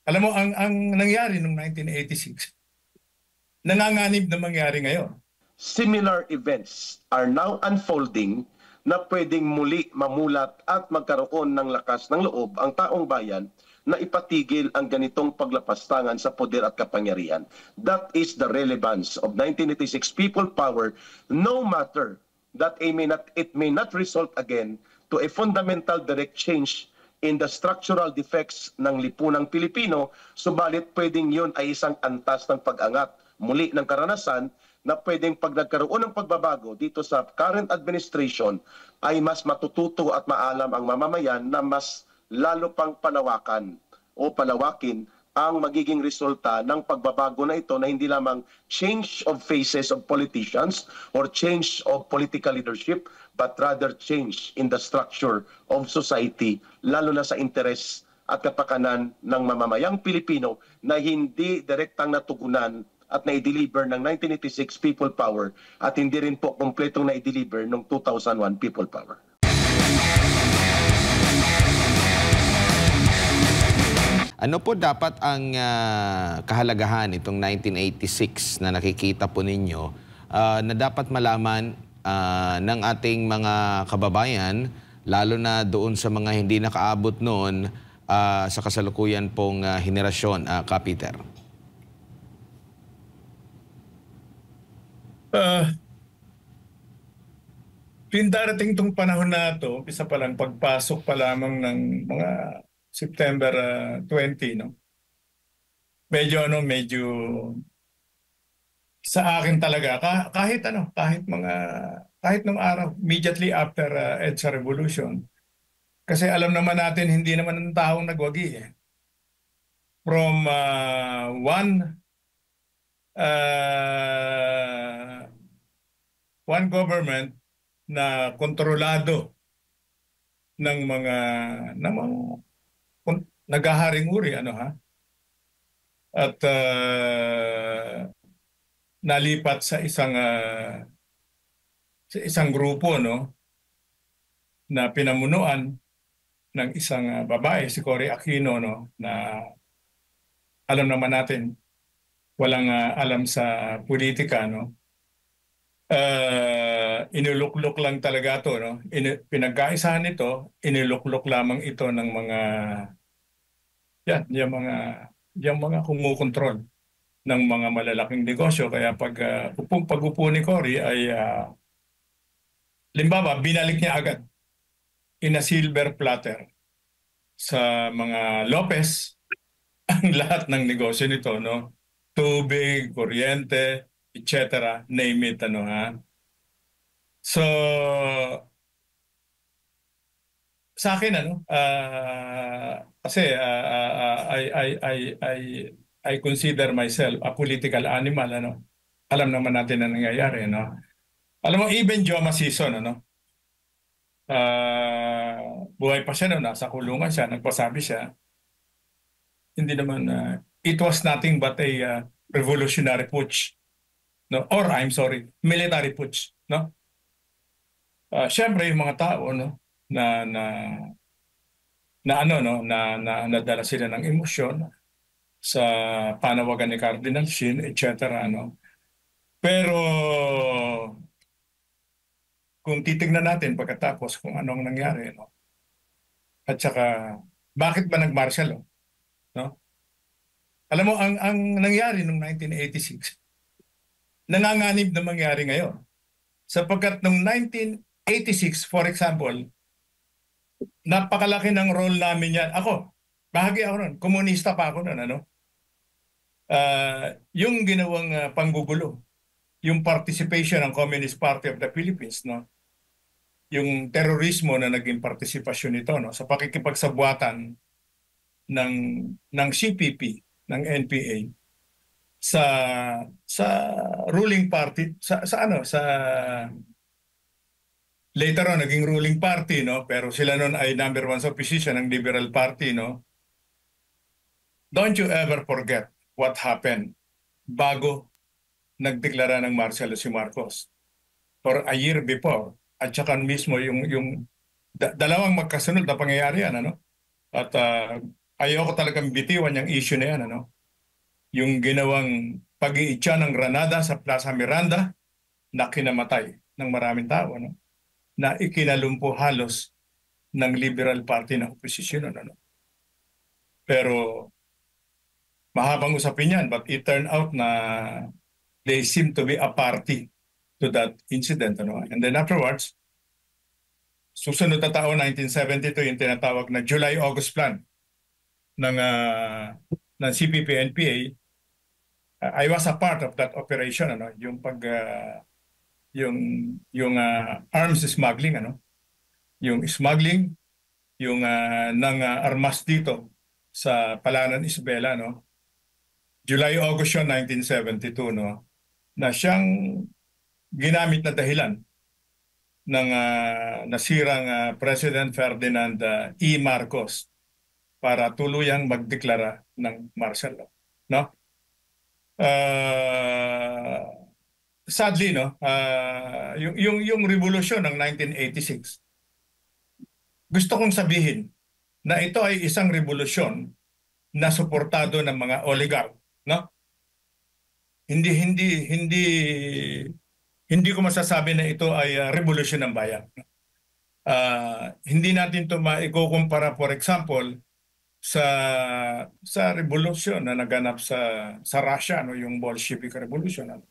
Alam mo, ang nangyari noong 1986, nanganganib na mangyari ngayon. Similar events are now unfolding na pwedeng muli mamulat at magkaroon ng lakas ng loob ang taong bayan na ipatigil ang ganitong paglapastangan sa poder at kapangyarihan. That is the relevance of 1986 people power, no matter that it may not result again to a fundamental direct change in the structural defects ng lipunang Pilipino, subalit pwedeng yun ay isang antas ng pag-angat muli ng karanasan na pwedeng pag nagkaroon ng pagbabago dito sa current administration ay mas matututo at maalam ang mamamayan na mas lalo pang palawakin ang magiging resulta ng pagbabago na ito na hindi lamang change of faces of politicians or change of political leadership but rather change in the structure of society, lalo na sa interes at kapakanan ng mamamayang Pilipino na hindi direktang natugunan at na-deliver ng 1986 People Power at hindi rin po kompletong na-deliver ng 2001 People Power. Ano po dapat ang kahalagahan itong 1986 na nakikita po ninyo na dapat malaman ng ating mga kababayan, lalo na doon sa mga hindi nakaabot noon sa kasalukuyan pong henerasyon, Peter? Darating itong panahon na ito, umpisa pa lang, pagpasok pa lamang ng mga September 20, no? Medyo sa akin talaga, kahit nung araw, immediately after EDSA Revolution, kasi alam naman natin, hindi naman ang taong nagwagi eh. From one government na kontrolado ng mga naghaharing uri, at nalipat sa isang grupo, no, na pinamunuan ng isang babae, si Cory Aquino, no, na alam naman natin walang alam sa politika, no. Inuluklok lang talaga to, no. Pinagkaisahan ito, inuluklok lamang ito ng mga yung mga kumukontrol ng mga malalaking negosyo. Kaya pag-upo ni Cory ay limbawa, binalik niya agad in a silver platter sa mga Lopez ang lahat ng negosyo nito, no? Tubig, kuryente, etc. Name it, So, sa akin, kasi I consider myself a political animal, Alam naman natin na nangyayari, Alam mo, even Joma Sison, buhay pa siya, nasa kulungan siya, nagpasabi siya, hindi naman, it was nothing but a revolutionary putsch, no? Or, I'm sorry, military putsch, no? Siyempre, yung mga tao, no, na nadala sila ng emosyon sa panawagan ni Cardinal Sin, etc., Pero kung titingnan natin pagkatapos kung anong nangyari, at saka bakit ba nag-martial law, no? Alam mo, ang nangyari noong 1986, nanganganib na mangyari ngayon. Sapagkat noong 1986, for example, napakalaki ng role namin yan. Bahagi ako nun. Komunista pa ako nun, yung ginawang panggugulo, yung participation ng Communist Party of the Philippines, yung terorismo na naging partisipasyon nito, sa pakikipagsabuatan ng CPP, ng NPA, sa ruling party, sa later on, naging ruling party, pero sila noon ay number one sa opposition ng Liberal Party, Don't you ever forget what happened bago nagdeklara ng martial law si Marcos, or a year before, at saka mismo yung dalawang magkasunod na pangyayari yan, At ayoko talagang bitiwan yung issue na yan, ano? Yung ginawang pag-iitsa ng granada sa Plaza Miranda na kinamatay ng maraming tao, ano? Na ikinalumpo halos ng Liberal Party na oposisyon, ano? Pero mahabang usapin yan, but it turned out na they seem to be a party to that incident, ano? And then afterwards, susunod na taon, 1972, yung tinatawag na July-August Plan ng, ng CPP-NPA. I was a part of that operation, ano? Yung yung arms smuggling, ano? Yung smuggling, yung ng armas dito sa Palanan, Isabela, no? July-August yun, 1972, no? Na siyang ginamit na dahilan ng nasirang President Ferdinand E. Marcos para tuluyang magdeklara ng martial law, no? Sadly, no, yung revolusyon ng 1986, gusto kong sabihin na ito ay isang revolusyon na suportado ng mga oligarch, no? Hindi ko masasabi na ito ay revolusyon ng bayan. Hindi natin ito maikukumpara, for example, sa revolusyon na naganap sa Russia, no, yung Bolshevik Revolution, no,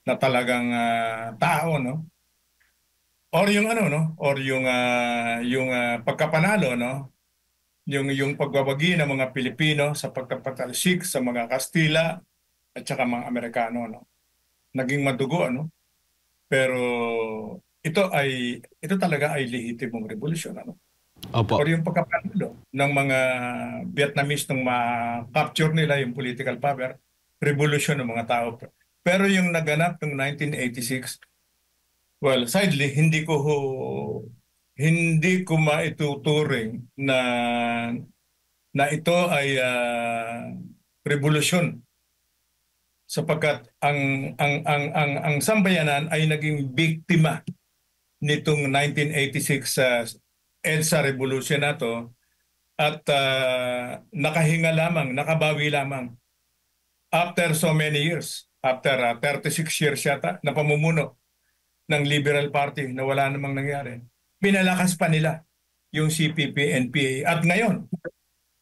na talagang tao, no, or yung ano, no, or yung pagkapanalo, no, yung pagbabagi ng mga Pilipino sa pagkapatalsik sa mga Kastila at saka mga Amerikano, no, naging madugo, ano. Pero ito talaga ay lehitimong revolusyon, ano. Opo. Or yung pagkapanalo ng mga Vietnamese nung ma-capture nila yung political power, revolution ng mga tao. Pero yung naganap ng 1986, well, sadly, hindi ko maituturing na ito ay revolusyon, sapagkat ang sambayanan ay naging biktima nitong 1986 EDSA Revolution na to, at nakahinga lamang, nakabawi lamang after so many years, after 36 years yata na pamumuno ng Liberal Party na wala namang nangyari. Pinalakas pa nila yung CPP-NPA. At ngayon,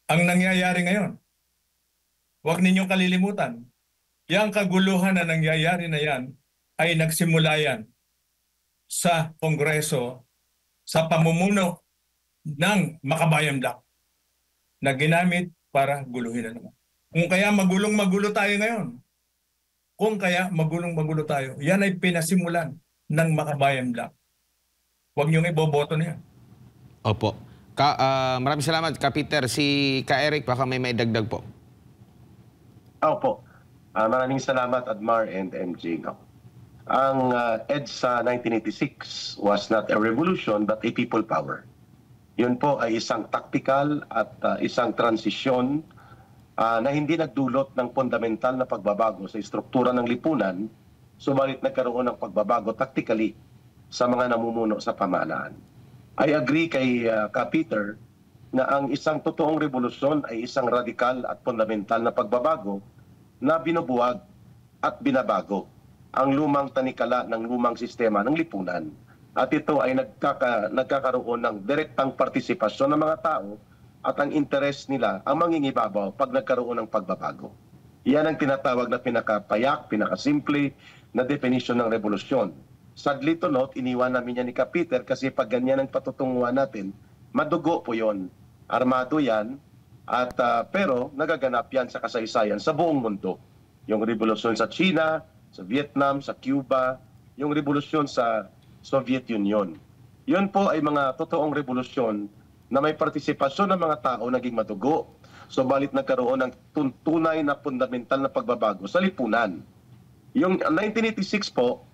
ang nangyayari ngayon, huwag ninyong kalilimutan, yung kaguluhan na nangyayari na yan ay nagsimula yan sa Kongreso sa pamumuno ng Makabayan Black na ginamit para guluhin na naman. Kung kaya magulong-magulo tayo ngayon, yan ay pinasimulan ng Makabayan Black. Huwag niyong iboboto na yan. Opo. Maraming salamat, Ka Peter. Si Ka Eric, baka may maidagdag po. Opo. Maraming salamat, Admar and MJ. Ang EDSA 1986 was not a revolution but a people power. Yun po ay isang tactical at isang transisyon na hindi nagdulot ng fundamental na pagbabago sa istruktura ng lipunan, subalit nagkaroon ng pagbabago tactically sa mga namumuno sa pamahalaan. I agree kay Ka Peter na ang isang totoong revolusyon ay isang radikal at fundamental na pagbabago na binubuwag at binabago ang lumang tanikala ng lumang sistema ng lipunan. At ito ay nagkakaroon ng direktang partisipasyon ng mga tao at ang interes nila ang mangingibabaw pag nagkaroon ng pagbabago. Yan ang tinatawag na pinakapayak, pinakasimple na definition ng revolusyon. Sadly to note, iniwan namin yan ni Ka Peter kasi pag ganyan ang patutunguhan natin, madugo po yon, armado yan, at pero nagaganap yan sa kasaysayan sa buong mundo. Yung revolusyon sa China, sa Vietnam, sa Cuba, yung revolusyon sa Soviet Union. Yun po ay mga totoong revolusyon na may partisipasyon ng mga tao naging madugo, subalit nagkaroon ng tunay na fundamental na pagbabago sa lipunan. Yung 1986 po,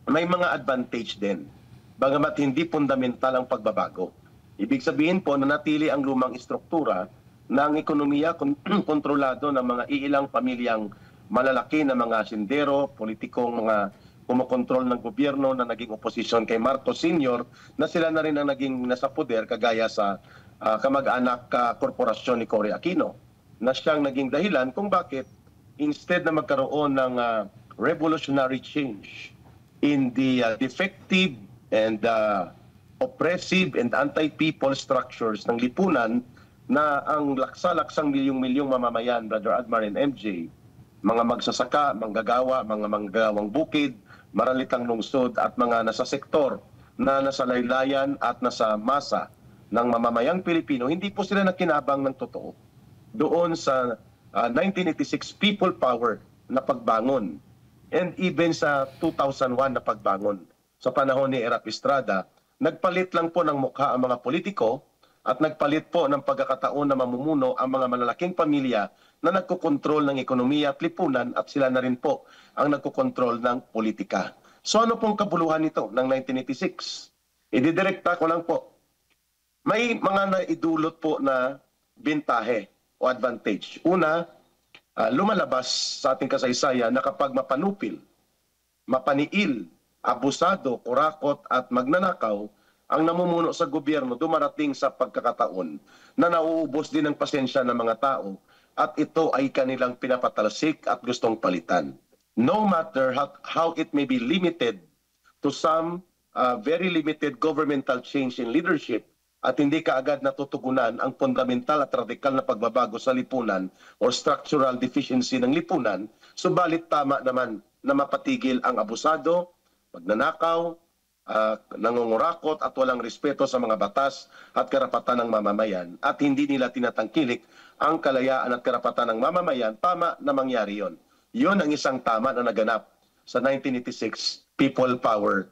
may mga advantage din, bagamat hindi fundamental ang pagbabago. Ibig sabihin po na natili ang lumang istruktura ng ekonomiya kontrolado ng mga iilang pamilyang malalaki na mga sindero, politikong mga kumokontrol ng gobyerno na naging oposisyon kay Marcos Sr. na sila na rin ang naging nasa poder kagaya sa kamag-anak korporasyon ni Cory Aquino na siyang naging dahilan kung bakit instead na magkaroon ng revolutionary change in the defective and oppressive and anti-people structures ng lipunan na ang laksa-laksang milyong-milyong mamamayan, Brother Admar and MJ, mga magsasaka, manggagawa, mga manggagawang bukid, maralitang lungsod at mga nasa sektor na nasa laylayan at nasa masa ng mamamayang Pilipino, hindi po sila nakinabang ng totoo doon sa 1986 people power na pagbangon and even sa 2001 na pagbangon. Sa panahon ni Erap Estrada, nagpalit lang po ng mukha ang mga politiko at nagpalit po ng pagkakataon na mamumuno ang mga malalaking pamilya na nagkokontrol ng ekonomiya at lipunan at sila na rin po ang nagkokontrol ng politika. So ano pong kabuluhan nito ng 1986? Ididirekta ko lang po. May mga naidulot po na bintahe o advantage. Una, lumalabas sa ating kasaysayan na kapag mapanupil, mapaniil, abusado, kurakot at magnanakaw, ang namumuno sa gobyerno dumarating sa pagkakataon na nauubos din ang pasensya ng mga tao at ito ay kanilang pinapatalsik at gustong palitan. No matter how it may be limited to some very limited governmental change in leadership at hindi kaagad natutugunan ang fundamental at radikal na pagbabago sa lipunan o structural deficiency ng lipunan, subalit tama naman na mapatigil ang abusado, magnanakaw, nangungurakot at walang respeto sa mga batas at karapatan ng mamamayan at hindi nila tinatangkilik ang kalayaan at karapatan ng mamamayan, tama na mangyari yon. Yon ang isang tama na naganap sa 1986 People Power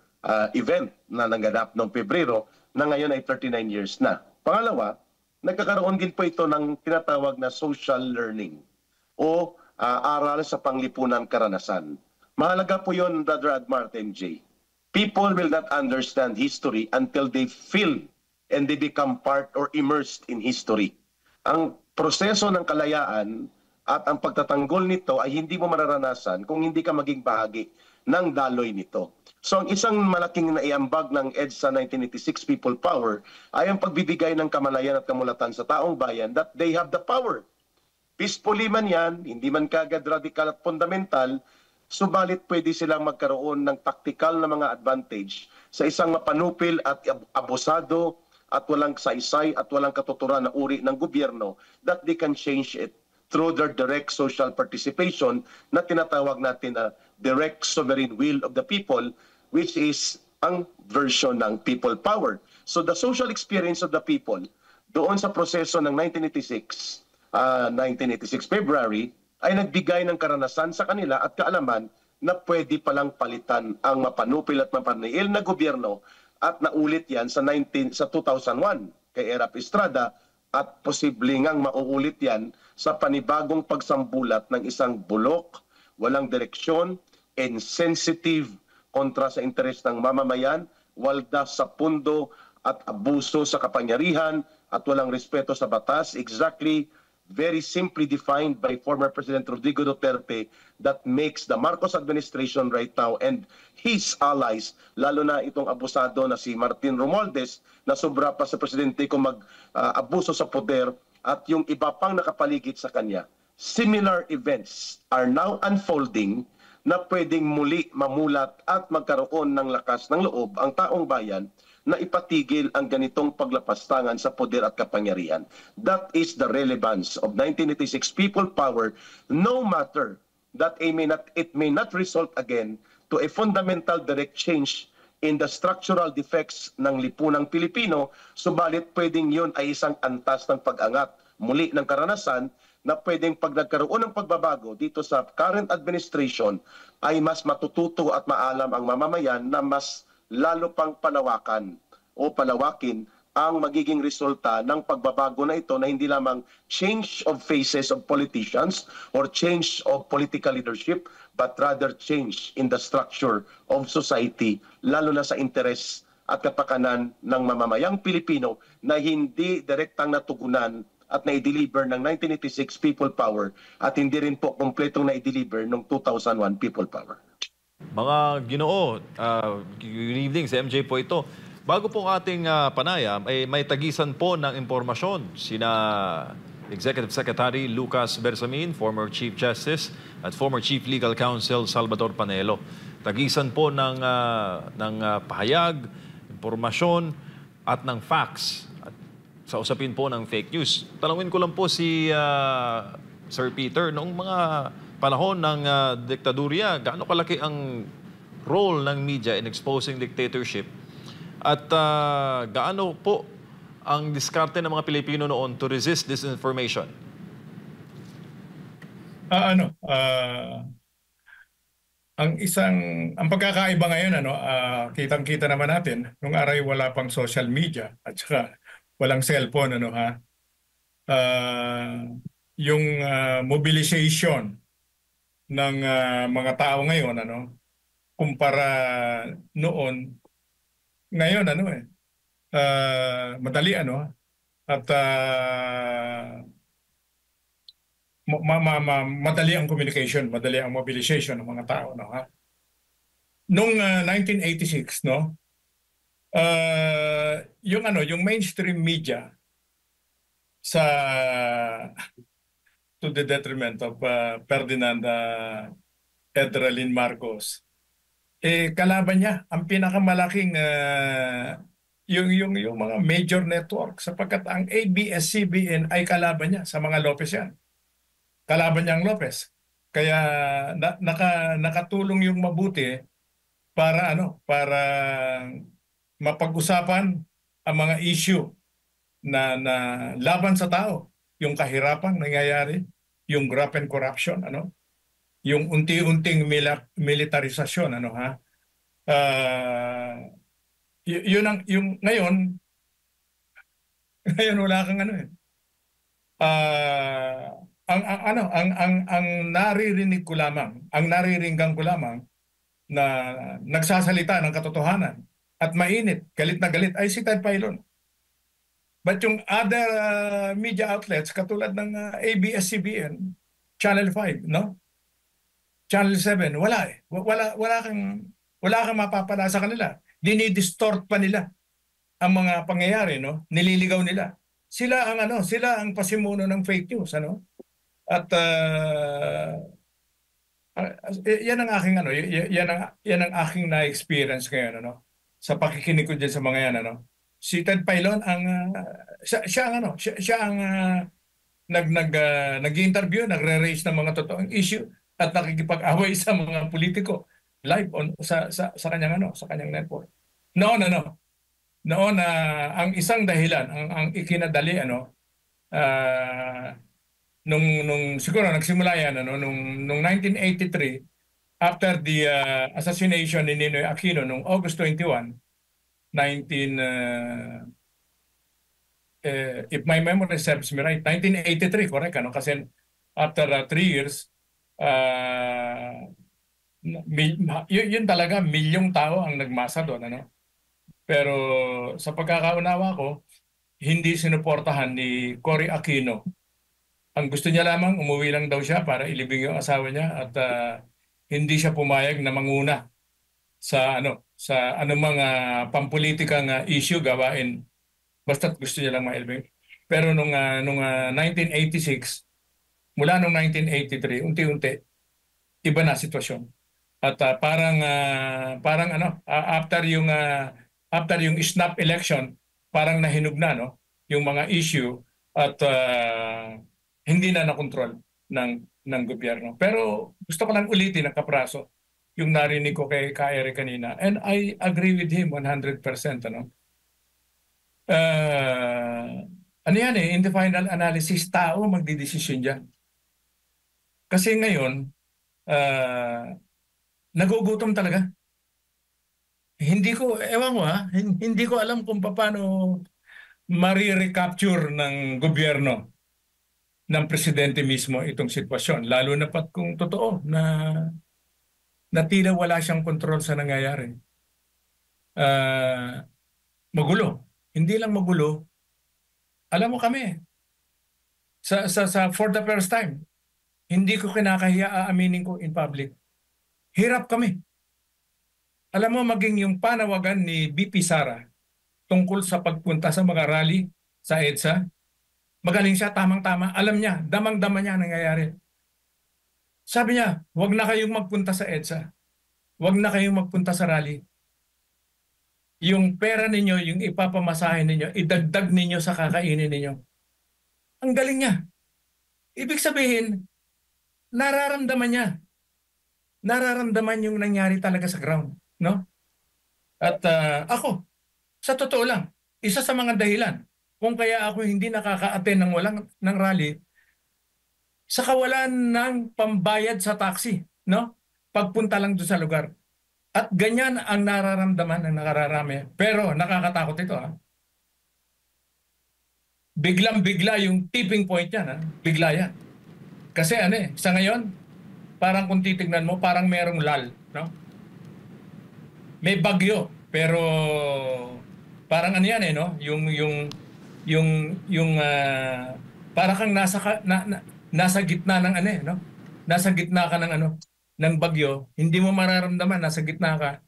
event na naganap noong Pebrero na ngayon ay 39 years na. Pangalawa, nagkakaroon din po ito ng tinatawag na social learning o aral sa panglipunan karanasan. Mahalaga po yon, Brother Admar, MJ. People will not understand history until they feel and they become part or immersed in history. Ang proseso ng kalayaan at ang pagtatanggol nito ay hindi mo mararanasan kung hindi ka maging bahagi ng daloy nito. So ang isang malaking naiambag ng EDSA 1986 People Power ay ang pagbibigay ng kamalayan at kamulatan sa taong bayan that they have the power. Peacefully man yan, hindi man kagad radical at fundamental, subalit pwede silang magkaroon ng tactical na mga advantage sa isang mapanupil at abusado at walang saysay at walang katuturan na uri ng gobyerno that they can change it through their direct social participation na tinatawag natin na direct sovereign will of the people, which is ang version ng people power. So the social experience of the people doon sa proseso ng 1986 February, ay nagbigay ng karanasan sa kanila at kaalaman na pwede palang palitan ang mapanupil at mapaniil na gobyerno at naulit yan sa 2001 kay Erap Estrada at posible ngang mauulit yan sa panibagong pagsambulat ng isang bulok, walang direksyon, insensitive kontra sa interes ng mamamayan, waldas sa pundo at abuso sa kapangyarihan at walang respeto sa batas, exactly very simply defined by former President Rodrigo Duterte that makes the Marcos administration right now and his allies, lalo na itong abusado na si Martin Romualdez na sobra pa sa presidente kung mag-abuso sa poder at yung iba pang nakapaligid sa kanya. Similar events are now unfolding na pwedeng muli mamulat at magkaroon ng lakas ng loob ang taong bayan na ipatigil ang ganitong paglapastangan sa poder at kapangyarihan. That is the relevance of 1986 People Power, no matter that it may not result again to a fundamental direct change in the structural defects ng lipunang Pilipino, subalit pwedeng yun ay isang antas ng pag-angat muli ng karanasan na pwedeng pag nagkaroon ng pagbabago dito sa current administration ay mas matututo at maalam ang mamamayan na mas lalo pang palawakin ang magiging resulta ng pagbabago na ito na hindi lamang change of faces of politicians or change of political leadership, but rather change in the structure of society, lalo na sa interes at kapakanan ng mamamayang Pilipino na hindi direktang natugunan at na-deliver ng 1986 People Power at hindi rin po kompletong na-deliver ng 2001 People Power. Mga Ginoo, good evening, sa MJ po ito. Bago pong ating panayam, may tagisan po ng impormasyon sina Executive Secretary Lucas Bersamin, former Chief Justice, at former Chief Legal Counsel Salvador Panelo. Tagisan po ng pahayag, impormasyon at ng facts at sa usapin po ng fake news. Tanungin ko lang po si Sir Peter, noong mga panahon ng diktadurya, gaano kalaki ang role ng media in exposing dictatorship? At gaano po ang diskarte ng mga Pilipino noon to resist disinformation? Ang pagkakaiba ngayon, kitang-kita naman natin, nung aray wala pang social media at saka walang cellphone, yung mobilization ng mga tao ngayon, kumpara noon, ngayon madali at madali ang communication, madali ang mobilization ng mga tao, Noong 1986, yung mainstream media sa to the detriment of Ferdinand Edralin Marcos, kalaban niya ang pinakamalaking yung mga major network, sapagkat ang ABS-CBN ay kalaban niya sa mga Lopez yan. Kalaban niya ang Lopez. Kaya nakatulong yung mabuti para mapag-usapan ang mga issue na laban sa tao, yung kahirapan nangyayari, yung graft and corruption, yung unti-unting militarisasyon, yung ngayon wala kang ang naririnig ko lamang, ang nariringgan ko lamang na nagsasalita ng katotohanan at mainit, galit na galit ay si Ted Filon. But yung other media outlets katulad ng ABS-CBN, Channel 5, Channel 7, wala kang mapapala sa kanila. Dinidistort pa nila ang mga pangyayari, nililigaw nila. Sila ang pasimuno ng fake news, At yan ang aking yan ang aking na-experience ngayon, sa pakikinig ko diyan sa mga yan, Si Ted Filon siya ang nag-interview, nagre-raise ng mga totoong issue at nakikipag-away sa mga politiko live sa kanyang network. Noon ang isang dahilan, ang ikinadali nung siguro nagsimula yan nung 1983, after the assassination ni Ninoy Aquino nung August 21, if my memory serves me right, 1983, correct, kasi after 3 years, yun talaga, milyong tao ang nagmasa doon, Pero sa pagkakaunawa ko, hindi sinuportahan ni Cory Aquino. Ang gusto niya lamang, umuwi lang daw siya para ilibing yung asawa niya at hindi siya pumayag na manguna sa anumang pampulitikang issue gawain, basta't gusto niya lang mailibing. Pero nung 1986, mula nung 1983, unti-unti iba na sitwasyon. At after yung snap election, parang nahinog na yung mga issue at hindi na nakontrol ng gobyerno. Pero gusto ko lang ulitin ng kapraso yung narinig ko kay Eric kanina. And I agree with him 100%. In the final analysis, tao magdidesisyon dyan. Kasi ngayon, nagugutom talaga. Hindi ko alam kung paano marirecapture ng gobyerno, ng presidente mismo itong sitwasyon. Lalo na pat kung totoo na tila wala siyang kontrol sa nangyayari. Magulo. Hindi lang magulo. Alam mo kami, for the first time, hindi ko kinakahiya, aaminin ko in public. Hirap kami. Alam mo, maging yung panawagan ni BP Sara tungkol sa pagpunta sa mga rally sa EDSA. Magaling siya, tamang-tama. Alam niya, damang-dama niya ang nangyayari. Sabi niya, huwag na kayong magpunta sa EDSA. Huwag na kayong magpunta sa rally. Yung pera ninyo, yung ipapamasahin ninyo, idagdag ninyo sa kakainin ninyo. Ang galing niya. Ibig sabihin, nararamdaman niya. Nararamdaman yung nangyari talaga sa ground. No? At ako, sa totoo lang, isa sa mga dahilan kung kaya ako hindi nakaka-attend ng rally, sa kawalan ng pambayad sa taxi, no? Pagpunta lang doon sa lugar. At ganyan ang nararamdaman ng nakararami. Pero nakakatakot ito, ha? Biglang-bigla yung tipping point yan, ha? Bigla yan. Kasi sa ngayon, parang kung titignan mo, parang merong lull, no? May bagyo, pero parang yan no? Para kang nasa gitna ng no? Nasa gitna ka ng ng bagyo, hindi mo mararamdaman nasa gitna ka.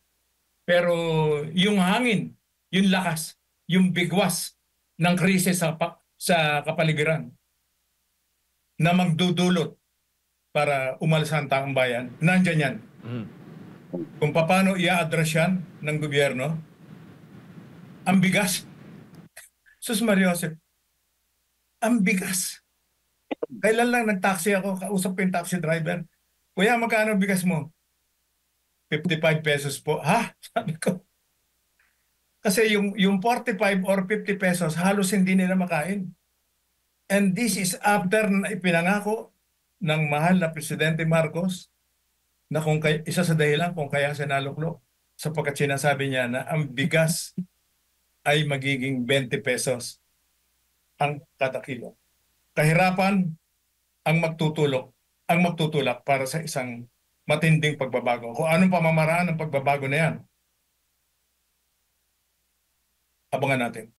Pero yung hangin, yung lakas, yung bigwas ng krisis sa kapaligiran na magdudulot para umalis ang taong bayan, nandyan yan. Kung paano i-address yan ng gobyerno, ang bigas. Sus Maria Joseph, ang bigas. Kailan lang nag-taxi ako, kausap ko yung taxi driver. Kuya, magkano bigas mo? 55 pesos po. Ha? Sabi ko. Kasi yung 45 or 50 pesos, halos hindi nila makain. And this is after na ipinangako ng mahal na Presidente Marcos na isa sa dahilan kung kaya siya naluklok sapagkat sinasabi niya na ang bigas ay magiging 20 pesos ang kada kilo. Kahirapan ang magtutulak para sa isang matinding pagbabago. Kung anong pamamaraan ng pagbabago na yan, abangan natin.